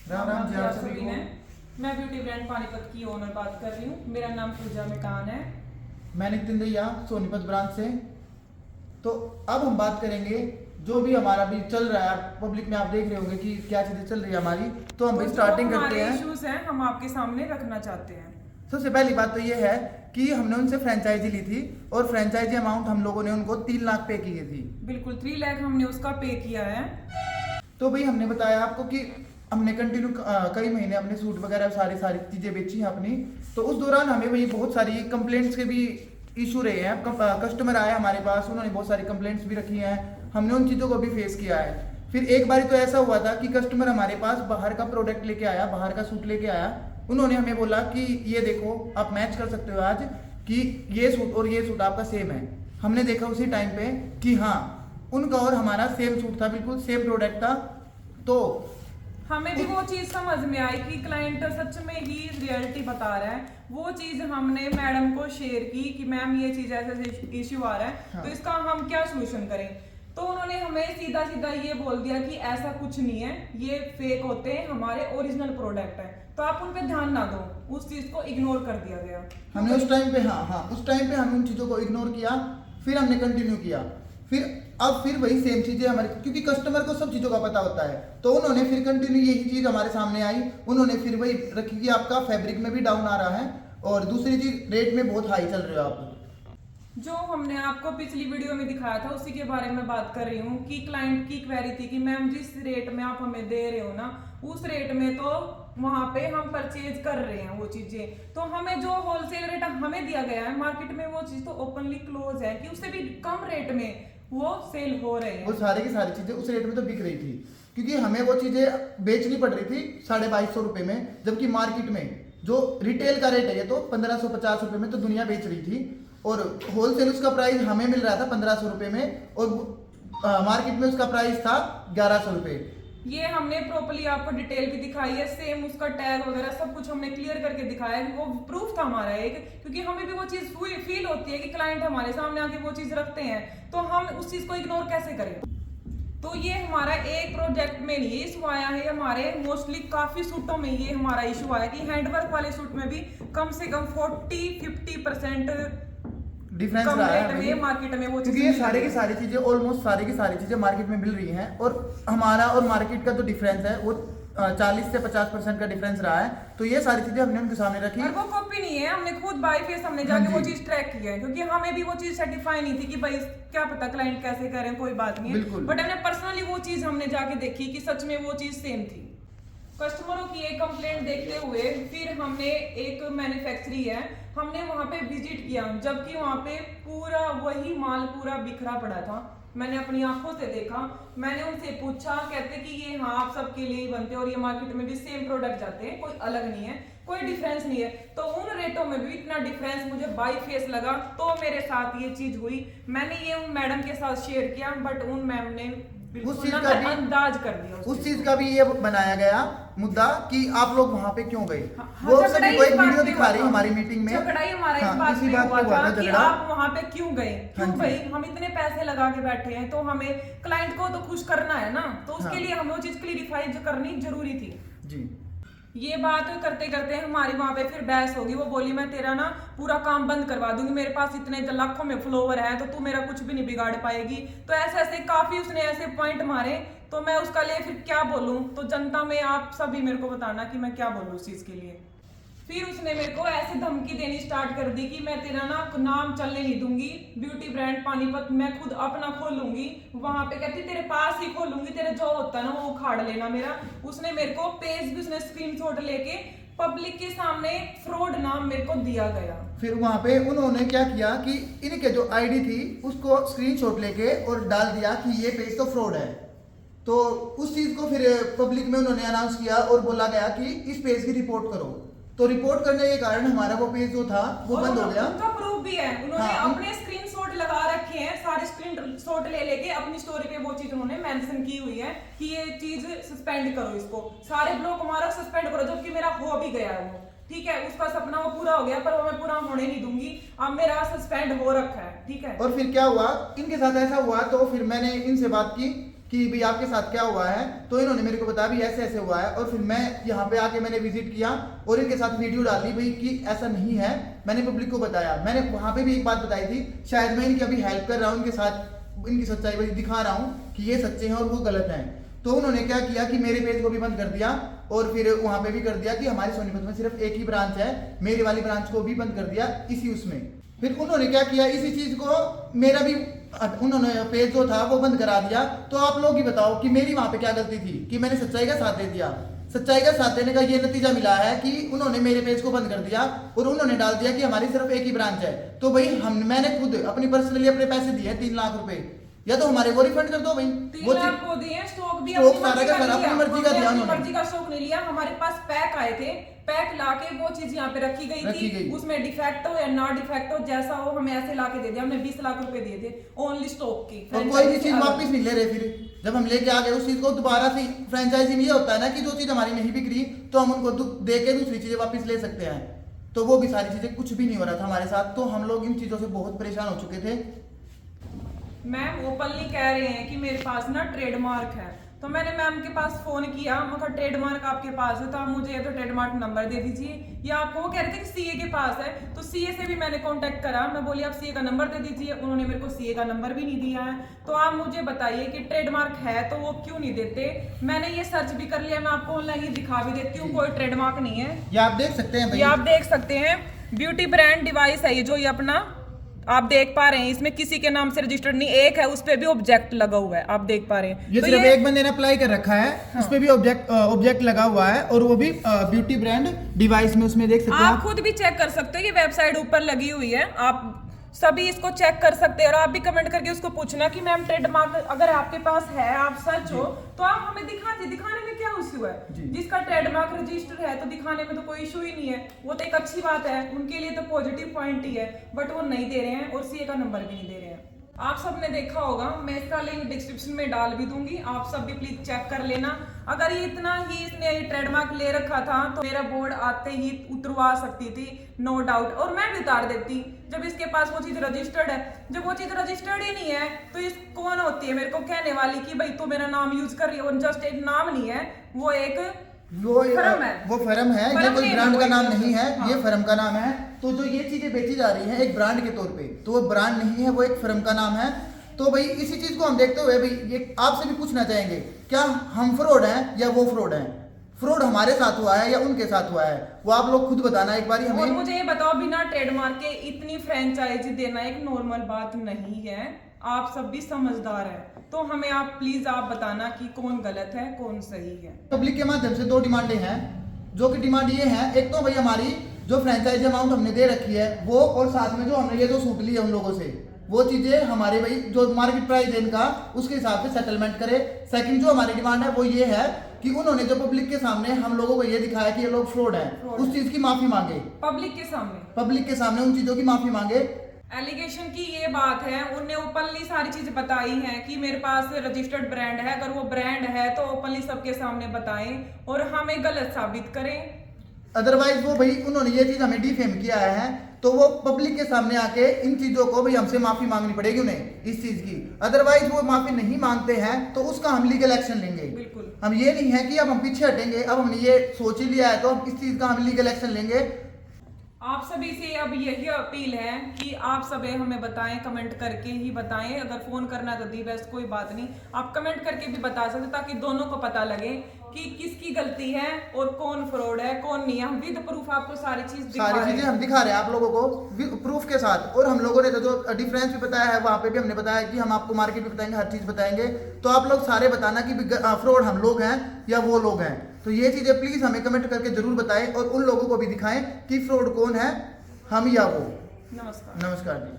राम राम जी आप सभी को। मैं ब्यूटी ब्रांड पानीपत की ओनर बात कर रही हूँ। मेरा नाम पूजा मिकान है। मैं नितिन दैया सोनीपत ब्रांच से। तो अब हम बात करेंगे जो भी हमारा भी चल रहा है, पब्लिक में आप देख रहे होंगे कि क्या चीजें चल रही है हमारी। तो हम भी स्टार्टिंग करते हैं। इश्यूज हैं हम आपके सामने रखना चाहते हैं। सबसे पहली बात तो ये है कि हमने उनसे फ्रेंचाइजी ली थी और फ्रेंचाइजी अमाउंट हम लोगों ने उनको 3 लाख पे की थी। बिल्कुल 3 लाख हमने उसका पे किया है। तो भाई हमने बताया आपको कि हमने कंटिन्यू कई महीने अपने सूट वगैरह सारी चीजें बेची हैं अपनी। तो उस दौरान हमें भाई बहुत सारी कंप्लेंट्स के भी इशू रहे हैं। कस्टमर आए हमारे पास, उन्होंने बहुत सारी कंप्लेंट्स भी रखी हैं। हमने उन चीज़ों को भी फेस किया है। फिर एक बार तो ऐसा हुआ था कि कस्टमर हमारे पास बाहर का प्रोडक्ट लेके आया, बाहर का सूट लेके आया। उन्होंने हमें बोला कि ये देखो आप मैच कर सकते हो आज कि ये सूट और ये सूट आपका सेम है। हमने देखा उसी टाइम पे कि हाँ उनका और हमारा सेम सूट था, बिल्कुल सेम प्रोडक्ट था। तो हमें भी वो चीज समझ में आई कि क्लाइंट सच में ही रियलिटी बता रहा है। वो चीज हमने मैडम को शेयर की कि मैम ये चीज ऐसे इश्यू आ रहा है, हाँ। तो इसका हम क्या सोल्यूशन करें। तो उन्होंने हमें सीधा सीधा ये बोल दिया कि ऐसा कुछ नहीं है, ये फेक होते हैं, हमारे ओरिजिनल प्रोडक्ट है, तो आप उन पे ध्यान ना दो। उस चीज को इग्नोर कर दिया गया। हमने उस टाइम पे उस टाइम पे हमने उन चीज़ों को इग्नोर किया। फिर हमने कंटिन्यू किया। फिर वही सेम चीज़ें हमारे, क्योंकि कस्टमर को सब चीज़ों का पता होता है। तो उन्होंने फिर कंटिन्यू यही चीज़ हमारे सामने आई। उन्होंने फिर वही रखी कि आपका फैब्रिक में भी डाउन आ रहा है और दूसरी चीज़ रेट में बहुत हाई चल रहे हो आप। जो हमने आपको पिछली वीडियो में दिखाया था उसी के बारे में बात कर रही हूँ कि क्लाइंट की क्वेरी थी कि मैम जिस रेट में आप हमें दे रहे हो ना, उस रेट में तो वहां पे हम परचेज कर रहे हैं वो चीजें। तो हमें जो होलसेल रेट हमें दिया गया है मार्केट में, वो चीज तो ओपनली क्लोज है कि उससे भी कम रेट में वो सेल हो रहे हैं। वो सारी की सारी चीज़ें उस रेट में तो बिक रही थी, क्योंकि हमें वो चीज़ें बेचनी पड़ रही थी 2250 रुपये में, जबकि मार्केट में जो रिटेल का रेट है ये तो 1550 रुपये में तो दुनिया बेच रही थी। और होलसेल उसका प्राइस हमें मिल रहा था 1500 रुपये में और मार्केट में उसका प्राइस था 1100 रुपये। ये हमने प्रॉपर्ली आपको डिटेल भी दिखाई है, सेम उसका टैग वगैरह सब कुछ हमने क्लियर करके दिखाया है। वो प्रूफ था हमारा एक, क्योंकि हमें भी वो चीज फील होती है कि क्लाइंट हमारे सामने आके वो चीज रखते हैं, तो हम उस चीज को इग्नोर कैसे करें। तो ये हमारा एक प्रोजेक्ट में नहीं इशू आया है, हमारे मोस्टली काफी सूटों में ये हमारा इशू आया कि हैंडवर्क वाले सूट में भी कम से कम 40-50% डिफरेंस रहा है मार्केट में वो, क्योंकि ये सारी की सारी चीजें ऑलमोस्ट सारी की सारी चीजें मार्केट में मिल रही हैं और हमारा और मार्केट का जो डिफरेंस है वो 40 से 50% का डिफरेंस रहा है। तो ये सारी चीजें हमने उनके सामने रखी और वो कॉपी नहीं है, हमने खुद बाय फेस हमने जाके वो चीज ट्रैक की है, क्योंकि हमें भी वो चीज सेटिफाई नहीं थी कि भाई क्या पता क्लाइंट कैसे करें, कोई बात नहीं है। बट हमने पर्सनली वो चीज हमने जाके देखी कि सच में वो चीज सेम थी। कस्टमरों की एक कंप्लेंट देखते हुए फिर हमने एक मैन्युफैक्चरी है, हमने वहां पे विजिट किया, जबकि वहां पे पूरा वही माल पूरा बिखरा पड़ा था। मैंने अपनी आंखों से देखा। मैंने उनसे पूछा, कहते कि ये हाँ आप सबके लिए ही बनते हैं और ये मार्केट में भी सेम प्रोडक्ट जाते हैं, कोई अलग नहीं है, कोई डिफरेंस नहीं है। तो उन रेटों में भी इतना डिफरेंस मुझे बाई फेस लगा, तो मेरे साथ ये चीज हुई। मैंने ये उन मैडम के साथ शेयर किया, बट उन मैम ने उस चीज का भी अंदाज कर दिया। उस चीज का भी ये बनाया गया मुद्दा कि आप लोग वहां पे क्यों गए। हाँ, वो सभी को एक वीडियो दिखा रही हमारी मीटिंग में। झगड़ा ही हमारा हाँ, इस बात इसी पे बात हुआ पे था कि झगड़ा। आप वहां पे क्यों गए, क्यों हाँ भाई हम इतने पैसे लगा के बैठे हैं, तो हमें क्लाइंट को तो खुश करना है ना, तो उसके हाँ। लिए हमें वो चीज क्लियरिफाई करनी जरूरी थी जी। ये बात करते करते हमारी वहां पे फिर बहस होगी। वो बोली मैं तेरा ना पूरा काम बंद करवा दूंगी, मेरे पास इतने लाखों में फ्लोवर है, तो तू मेरा कुछ भी नहीं बिगाड़ पाएगी। तो ऐसे ऐसे काफी उसने ऐसे पॉइंट मारे, तो मैं उसका लिए फिर क्या बोलूं। तो जनता में आप सभी मेरे को बताना कि मैं क्या बोलूं उस चीज के लिए। फिर उसने मेरे को ऐसे धमकी देनी स्टार्ट कर दी कि मैं तेरा ना नाम चलने नहीं दूंगी, ब्यूटी ब्रांड पानीपत मैं खुद अपना खोलूंगी, वहां पे कहती तेरे पास ही खोलूंगी, तेरे जो होता है ना वो उखाड़ लेना मेरा। उसने मेरे को पेज भी उसने स्क्रीनशॉट लेके पब्लिक के सामने फ्रॉड नाम मेरे को दिया गया। फिर वहां पे उन्होंने क्या किया कि इनके जो आईडी थी उसको स्क्रीनशॉट लेके और डाल दिया कि ये पेज तो फ्रॉड है। तो उस चीज को फिर पब्लिक में उन्होंने अनाउंस किया और बोला गया कि इस पेज की रिपोर्ट करो। तो रिपोर्ट करने के कारण हमारा वो पेज जो था वो बंद हो गया। उनका प्रूफ भी है, उन्होंने हाँ, अपने स्क्रीनशॉट लगा रखे हैं, सारे स्क्रीनशॉट ले लेके अपनी स्टोरी पे वो चीज उन्होंने मेंशन की हुई है कि ये चीज सस्पेंड करो, इसको सारे ब्लॉक मारो, सस्पेंड करो, जबकि मेरा हो भी गया है वो। ठीक है, उसका सपना वो पूरा हो गया, पर वो मैं पूरा होने नहीं दूंगी। अब मेरा सस्पेंड हो रखा है। ठीक है, और फिर क्या हुआ, इनके साथ ऐसा हुआ तो फिर मैंने इनसे बात की कि भाई आपके साथ क्या हुआ है, तो इन्होंने मेरे को बताया भी ऐसे ऐसे हुआ है। और फिर मैं यहाँ पे आके मैंने विजिट किया और इनके साथ वीडियो डाल दी भाई कि ऐसा नहीं है। मैंने पब्लिक को बताया, मैंने वहाँ पे भी एक बात बताई थी, शायद मैं इनकी अभी हेल्प कर रहा हूँ, इनके साथ इनकी सच्चाई भाई दिखा रहा हूँ कि ये सच्चे हैं और वो गलत हैं। तो उन्होंने क्या किया कि मेरे पेज को भी बंद कर दिया और फिर वहाँ पे भी कर दिया कि हमारी सोनीपत में सिर्फ एक ही ब्रांच है, मेरी वाली ब्रांच को भी बंद कर दिया इसी उसमें। फिर उन्होंने क्या किया, इसी चीज को मेरा भी उन्होंने पेज जो था वो बंद करा दिया। तो आप लोग ही बताओ कि मेरी वहां पे क्या गलती थी कि मैंने सच्चाई का साथ दे दिया। सच्चाई का साथ देने का ये नतीजा मिला है कि उन्होंने मेरे पेज को बंद कर दिया और उन्होंने डाल दिया कि हमारी सिर्फ एक ही ब्रांच है। तो भाई मैंने खुद अपनी पर्सनली अपने पैसे दिए 3 लाख रुपए, या तो हमारे वो रिफंड कर दो भाई। 3 लाख को दिए, स्टॉक भी स्टॉक अपनी सारा का सारा अपनी मर्जी का दिया उन्होंने। मर्जी का स्टॉक नहीं लिया। हमारे पास पैक आए थे, पैक लाके वो चीज यहाँ पे रखी गई थी, उसमें डिफेक्ट हो या ना डिफेक्ट हो जैसा हो हमें ऐसे लाके दे दिया। हमने 20 लाख रुपए दिए थे ओनली स्टॉक की। और कोई भी चीज वापस नहीं ले रहे। फिर जब हम लेके आ गए उस चीज को दोबारा से, फ्रेंचाइजी में ये होता है ना कि जो चीज हमारी नहीं बिक रही तो हम उनको दे के दूसरी चीजें वापस ले सकते हैं। तो वो भी सारी चीजें कुछ भी नहीं हो रहा था हमारे साथ। तो हम लोग इन चीजों से बहुत परेशान हो चुके थे। मैम ओपनली कह रहे हैं कि मेरे पास ना ट्रेडमार्क है। तो मैंने मैम के पास फोन किया, मैं कहा ट्रेडमार्क आपके पास है तो आप मुझे तो ट्रेडमार्क नंबर दे दीजिए, या आपको वो कह रहे थे कि सीए के पास है। तो सीए से भी मैंने कांटेक्ट करा, मैं बोली आप सीए का नंबर दे दीजिए, उन्होंने मेरे को सीए का नंबर भी नहीं दिया है। तो आप मुझे बताइए कि ट्रेडमार्क है तो वो क्यों नहीं देते। मैंने ये सर्च भी कर लिया, मैं आपको ऑनलाइन ही दिखा भी देती हूँ, कोई ट्रेडमार्क नहीं है। ये आप देख सकते हैं भाई, ये आप देख सकते हैं ब्यूटी ब्रांड डिवाइस है ये, जो ये अपना आप देख पा रहे हैं, इसमें किसी के नाम से रजिस्टर्ड नहीं, एक है उस पे भी ऑब्जेक्ट लगा हुआ है, आप देख पा रहे हैं। ये तो सिर्फ एक बंदे ने अप्लाई कर रखा है, हाँ। उस पे भी ऑब्जेक्ट लगा हुआ है और वो भी ब्यूटी ब्रांड डिवाइस में, उसमें देख सकते हैं आप खुद भी चेक कर सकते हो, ये वेबसाइट ऊपर लगी हुई है, आप सभी इसको चेक कर सकते हैं। और आप भी कमेंट करके उसको पूछना कि मैम ट्रेडमार्क अगर आपके पास है, आप सच हो तो आप हमें दिखाने में क्या इशू है। जिसका ट्रेडमार्क रजिस्टर है तो दिखाने में तो कोई इशू ही नहीं है, वो तो एक अच्छी बात है, उनके लिए तो पॉजिटिव पॉइंट ही है। बट वो नहीं दे रहे हैं और सीए का नंबर भी नहीं दे रहे हैं। आप सब ने देखा होगा, मैं इसका लिंक डिस्क्रिप्शन में डाल भी दूंगी, आप सब भी प्लीज चेक कर लेना। अगर ये इतना ही इसने ट्रेडमार्क ले रखा था तो मेरा बोर्ड आते ही उतरवा सकती थी, नो डाउट, और मैं भी उतार देती जब इसके पास वो चीज रजिस्टर्ड है। जब वो चीज रजिस्टर्ड ही नहीं है तो इस कौन होती है मेरे को कहने वाली कि भाई तू मेरा नाम यूज कर रही है। वो जस्ट एक नाम नहीं है, वो एक फर्म है, वो फर्म है, ये कोई ब्रांड का नाम नहीं है, हाँ। ये फर्म का नाम है। तो जो ये चीजें बेची जा रही हैं एक ब्रांड के तौर पे, तो वो ब्रांड नहीं है, वो एक फर्म का नाम है। तो भाई इसी चीज को हम देखते हुए भाई ये आपसे भी पूछना चाहेंगे, क्या हम फ्रॉड हैं या वो फ्रॉड हैं? फ्रॉड हमारे साथ हुआ है या उनके साथ हुआ है, वो आप लोग खुद बताना एक बार हमें। और मुझे ये बताओ, बिना ट्रेडमार्क के इतनी फ्रेंचाइजी देना एक नॉर्मल बात नहीं है, आप सब भी समझदार हैं, तो हमें आप प्लीज आप बताना कि कौन गलत है कौन सही है। पब्लिक के माध्यम से 2 डिमांडें हैं, जो कि डिमांड ये है, एक तो भाई हमारी जो फ्रेंचाइजी अमाउंट हमने दे रखी है वो, और साथ में जो हमने ये जो सूट ली है उन लोगों से, वो चीजें हमारे भाई जो मार्केट प्राइस है इनका उसके हिसाब से सेटलमेंट करे। सेकंड जो हमारी डिमांड है वो ये है कि उन्होंने जो पब्लिक के सामने हम लोगों को ये दिखाया कि ये लोग फ्रॉड है, उस चीज की माफी मांगे पब्लिक के सामने उन चीजों की माफी मांगे। एलिगेशन की ये बात है, उन्हें ओपनली सारी चीजें बताई हैं कि मेरे पास रजिस्टर्ड ब्रांड है, अगर वो ब्रांड है तो ओपनली सबके सामने बताएं और हमें गलत साबित करें। अदरवाइज वो भाई उन्होंने ये चीज हमें डिफेम किया है, तो वो पब्लिक के सामने आके इन चीजों को भाई हमसे माफी मांगनी पड़ेगी उन्हें इस चीज की। अदरवाइज वो माफी नहीं मांगते हैं तो उसका हम लीगल एक्शन लेंगे। बिल्कुल, हम ये नहीं है कि अब हम पीछे हटेंगे, अब हमने ये सोच ही लिया है तो अब इस चीज का हम लीगल एक्शन लेंगे। आप सभी से अब यही अपील है कि आप सब हमें बताएं, कमेंट करके ही बताएं। अगर फोन करना है तो दी बेस्ट, कोई बात नहीं, आप कमेंट करके भी बता सकते ताकि दोनों को पता लगे कि किसकी गलती है और कौन फ्रॉड है कौन नहीं है। हम विद प्रूफ आपको सारी चीजें हम दिखा रहे हैं आप लोगों को प्रूफ के साथ। और हम लोगों ने जो डिफरेंस भी बताया है वहाँ पे भी हमने बताया कि हम आपको मार्केट भी बताएंगे, हर चीज बताएंगे। तो आप लोग सारे बताना कि फ्रॉड हम लोग हैं या वो लोग हैं। तो ये चीजें प्लीज हमें कमेंट करके जरूर बताएं और उन लोगों को भी दिखाएं कि फ्रॉड कौन है, हम या वो। नमस्कार नमस्कार जी।